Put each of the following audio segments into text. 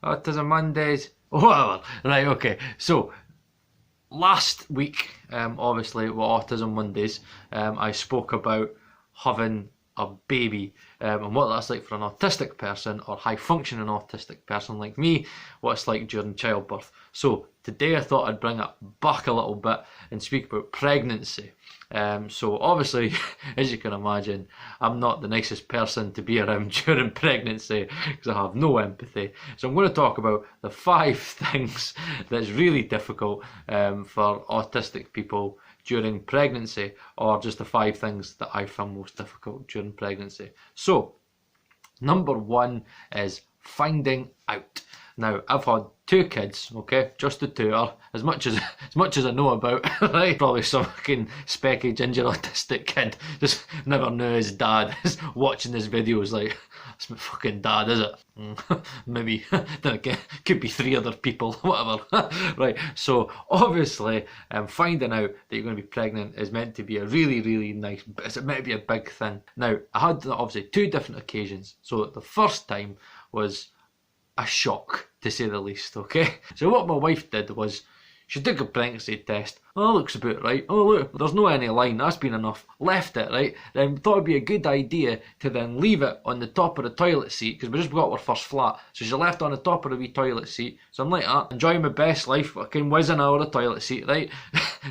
Autism Mondays. Whatever. Right, okay. So, last week, obviously, with Autism Mondays, I spoke about having a baby and what that's like for an autistic person or high-functioning autistic person like me, what it's like during childbirth. So, today I thought I'd bring it back a little bit and speak about pregnancy. So obviously, as you can imagine, I'm not the nicest person to be around during pregnancy because I have no empathy. So I'm going to talk about the 5 things that's really difficult for autistic people during pregnancy, or just the 5 things that I found most difficult during pregnancy. So, number 1 is finding out. Now, I've had 2 kids, okay, just the 2 are, as much as I know about, right, probably some fucking specky ginger autistic kid, just never knew his dad, is watching this video is like, that's my fucking dad, is it? Maybe, then again, could be 3 other people, whatever, right, so obviously, finding out that you're going to be pregnant is meant to be a really, really nice, it's meant to be a big thing. Now, I had obviously 2 different occasions, so the first time was a shock, to say the least, okay? So what my wife did was, she took a pregnancy test. Oh, looks about right. Oh, look, there's no any line, that's been enough. Left it, right? Then thought it'd be a good idea to then leave it on the top of the toilet seat, because we just got our first flat. So she left it on the top of the wee toilet seat. So I'm like that, enjoying my best life, fucking whizzing out of the toilet seat, right?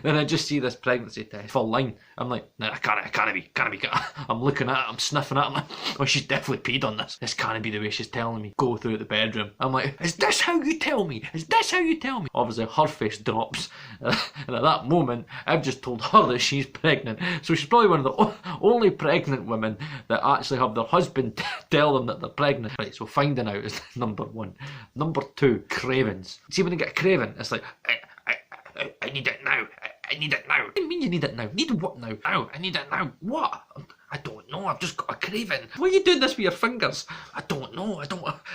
Then I just see this pregnancy test, full line. I'm like, nah, can't be. I'm looking at it, I'm sniffing at it, I'm like, oh, she's definitely peed on this. This can't be the way she's telling me. Go through the bedroom. I'm like, is this how you tell me? Is this how you tell me? Obviously, her face drops. And at that moment, I've just told her that she's pregnant. So she's probably one of the only pregnant women that actually have their husband tell them that they're pregnant. Right, so finding out is number 1. Number 2, cravings. See, when you get a craving, it's like, I need it now. I need it now. What do you mean you need it now? Need what now? Now. I need it now. What? I don't know. I've just got a craving. Why are you doing this with your fingers? I don't know.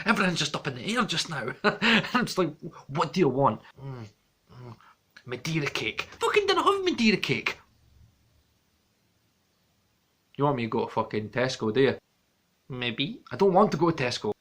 Everything's just up in the air just now. I'm just like, what do you want? Madeira cake. Fucking didn't have Madeira cake. You want me to go to fucking Tesco, do you? Maybe. I don't want to go to Tesco.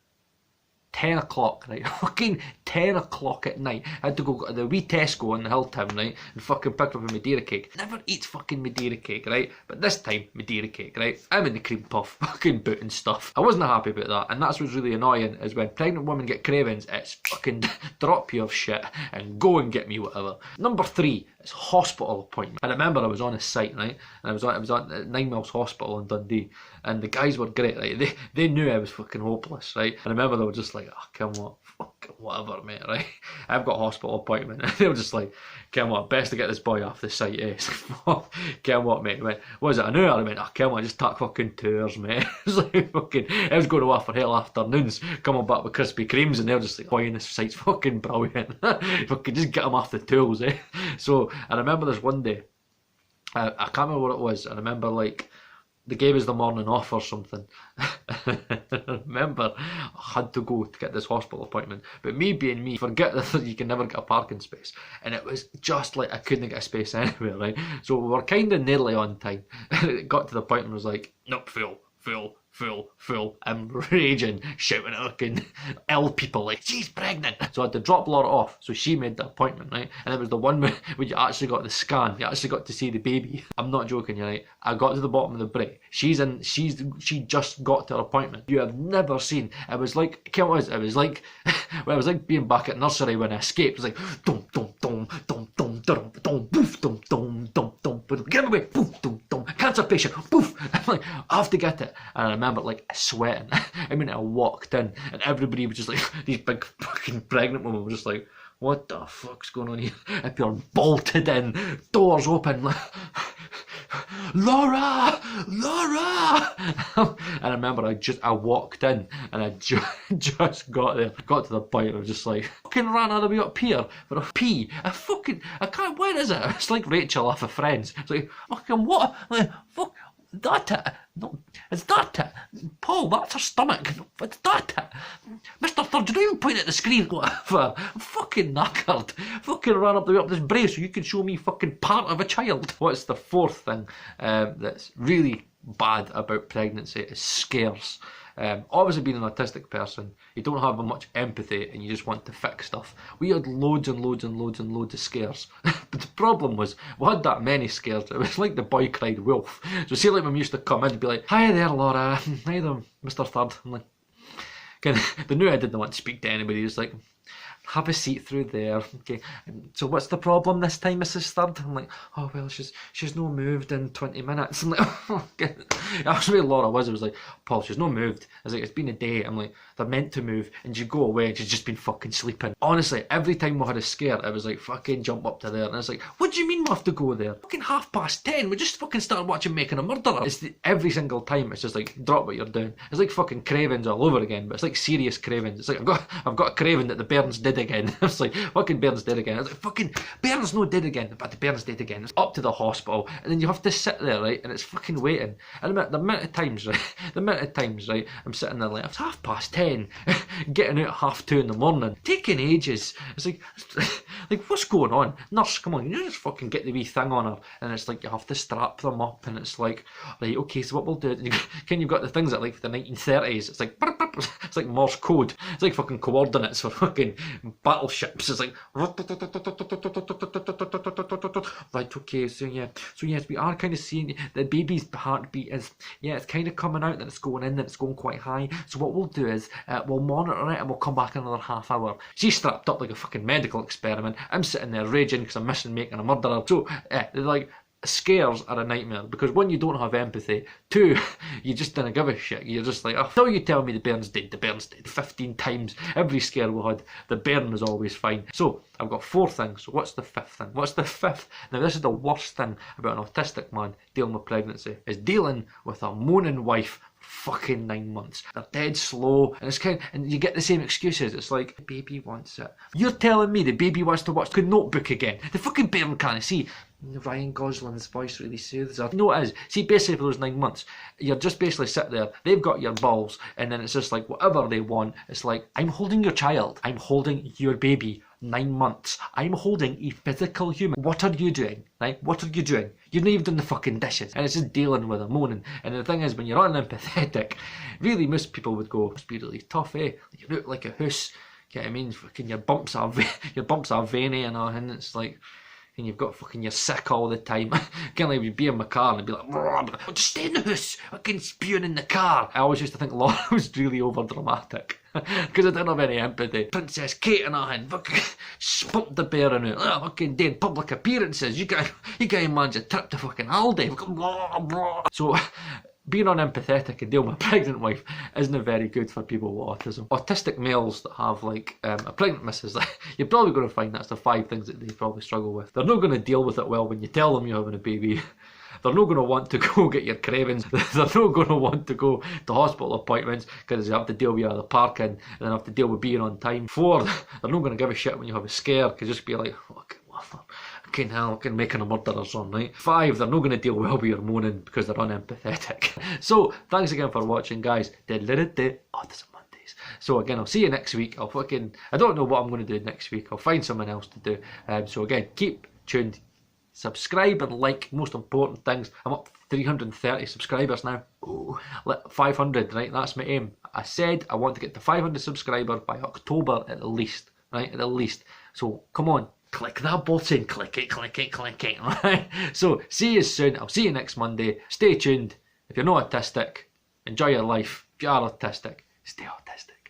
10 o'clock, right? Fucking 10 o'clock at night. I had to go to the wee Tesco in the hill town, right? And fucking pick up a Madeira cake. Never eats fucking Madeira cake, right? But this time, Madeira cake, right? I'm in the cream puff, fucking boot and stuff. I wasn't happy about that. And that's what's really annoying, is when pregnant women get cravings, it's fucking drop your shit and go and get me whatever. Number 3 is hospital appointment. I remember I was on a site, right? And I was at 9 Miles Hospital in Dundee. And the guys were great, right? They knew I was fucking hopeless, right? I remember they were just like, oh, come on, fucking whatever, mate, right? I've got a hospital appointment. And they were just like, come on, best to get this boy off the site, eh? Come on, mate. I went, what was it, an hour? I went, oh, come on, just take fucking 2 hours, mate. It was like fucking, I was going to work for hell afternoons, coming back with Krispy Kremes, and they were just like, boy, this site's fucking brilliant. Fucking just get them off the tools, eh? So, I remember this one day, I can't remember what it was. I remember, like, they gave us the morning off or something. I remember I had to go to get this hospital appointment. But me being me, forget that you can never get a parking space. And it was just like I couldn't get a space anywhere, right? So we were kind of nearly on time. It got to the point and was like, nope, full. I'm raging, shouting at fucking ill people like, she's pregnant. So I had to drop Laura off. So she made the appointment, right? And it was the one where you actually got the scan. You actually got to see the baby. I'm not joking, you right? I got to the bottom of the break. She just got to her appointment. You have never seen. It was like, it was like, well, it was like being back at nursery when I escaped. It was like, dum dum dum dum dum dum dum boof dum dum dum dum. Get away, boof dum dum. Cancer patient, boof. I'm like, I have to get it. And I remember like sweating. I mean, I walked in and everybody was just like, these big fucking pregnant women were just like, what the fuck's going on here? If you're bolted in, doors open, like, Laura! And I remember I walked in and I just got there, got to the point, I was just like, fucking ran all the way up here for a pee. I can't, where is it? It's like Rachel off of Friends. It's like, fucking what? Like, fuck. Is that it? No, is that it? Paul, that's her stomach. No, is that it? Mr. Thurge, don't even point at the screen. Whatever. I'm fucking knackered. Fucking ran up this brace so you can show me fucking part of a child. What's the 4th thing that's really bad about pregnancy is scares. Obviously being an autistic person, you don't have much empathy and you just want to fix stuff. We had loads and loads and loads and loads of scares. But the problem was, we had that many scares, it was like the boy cried wolf. So see, like when we used to come in and be like, "Hi there, Laura, hi there, Mr. Third." I'm like, they knew I didn't want to speak to anybody. He was like, "Have a seat through there. Okay, so what's the problem this time, Mrs. Third?" I'm like, "Oh well, she's no moved in 20 minutes." I'm like, "Oh, okay." That's where Laura was. It was like, "Paul, she's no moved." I was like, "It's been a day." I'm like, "They're meant to move," and you go away and she's just been fucking sleeping. Honestly, every time we had a scare, I was like, fucking jump up to there, and I was like, "What do you mean we have to go there? Fucking 10:30. We just fucking started watching Making a Murderer." Every single time, it's just like, drop what you're doing. It's like fucking cravings all over again, but it's like serious cravings. It's like I've got a craving that the Bairns did again. It's like, fucking Bairns dead again. I was like, fucking Bairns no dead again, but the Bairns dead again. It's up to the hospital, and then you have to sit there, right, and it's fucking waiting. And the amount of times, right, I'm sitting there like, it's 10:30, getting out at 2:30 in the morning, taking ages. It's like, what's going on? Nurse, come on, you just fucking get the wee thing on her, and it's like you have to strap them up, and it's like, right, okay, so what we'll do, you've got the things that like the 1930s, it's like, it's like Morse code, it's like fucking coordinates for fucking battleships. It's like, right, okay, so yes, we are kind of seeing the baby's heartbeat is, it's kind of coming out, that it's going in, that it's going quite high. So what we'll do is we'll monitor it and we'll come back in another half hour. She's strapped up like a fucking medical experiment. I'm sitting there raging because I'm missing Making a Murderer. So they're like, scares are a nightmare, because one, you don't have empathy, two, you just didn't give a shit. You're just like, oh, you tell me the Bairns did 15 times. Every scare we had, the Bairn was always fine. So I've got 4 things. So what's the 5th thing? What's the 5th? Now this is the worst thing about an autistic man dealing with pregnancy, is dealing with a moaning wife fucking 9 months. They're dead slow, and it's and you get the same excuses. It's like, the baby wants it. You're telling me the baby wants to watch the Notebook again? The fucking Bairn can't see. Ryan Gosling's voice really soothes her. No, it is. See, basically for those 9 months, you're just basically sit there, they've got your balls, and then it's just like, whatever they want, it's like, I'm holding your child, I'm holding your baby, 9 months, I'm holding a physical human. What are you doing, right? What are you doing? You've not even done the fucking dishes, and it's just dealing with a moaning. And the thing is, when you're unempathetic, really most people would go, must be really tough, eh? You look like a hoose, you know what I mean? Fucking your bumps are veiny and all, and it's like, and you've got fucking, you're sick all the time. Kind of like you'd be in my car and I'd be like, oh, just stay in the house, fucking spewing in the car. I always used to think Laura was really over dramatic because I didn't have any empathy. Princess Kate and I had fucking spunked the Bairn out. Oh, fucking doing public appearances. You can't manage a trip to fucking Aldi. So being unempathetic and dealing with a pregnant wife isn't very good for people with autism. Autistic males that have like a pregnant missus, you're probably going to find that's the 5 things that they probably struggle with. They're not going to deal with it well when you tell them you're having a baby. They're not going to want to go get your cravings. They're not going to want to go to hospital appointments because you have to deal with the parking and then have to deal with being on time. 4, they're not going to give a shit when you have a scare because just be like, fucking what? Fucking hell, fucking Making a Murderer or something, right? 5, they're not going to deal well with your moaning because they're unempathetic. So, thanks again for watching, guys. Autism Mondays. So again, I'll see you next week. I don't know what I'm going to do next week. I'll find something else to do. So again, keep tuned. Subscribe and like, most important things. I'm up to 330 subscribers now. Ooh, 500, right? That's my aim. I said I want to get to 500 subscribers by October at the least, right? At the least. So, come on. Click that button, click it, right? So, see you soon. I'll see you next Monday. Stay tuned. If you're not autistic, enjoy your life. If you are autistic, stay autistic.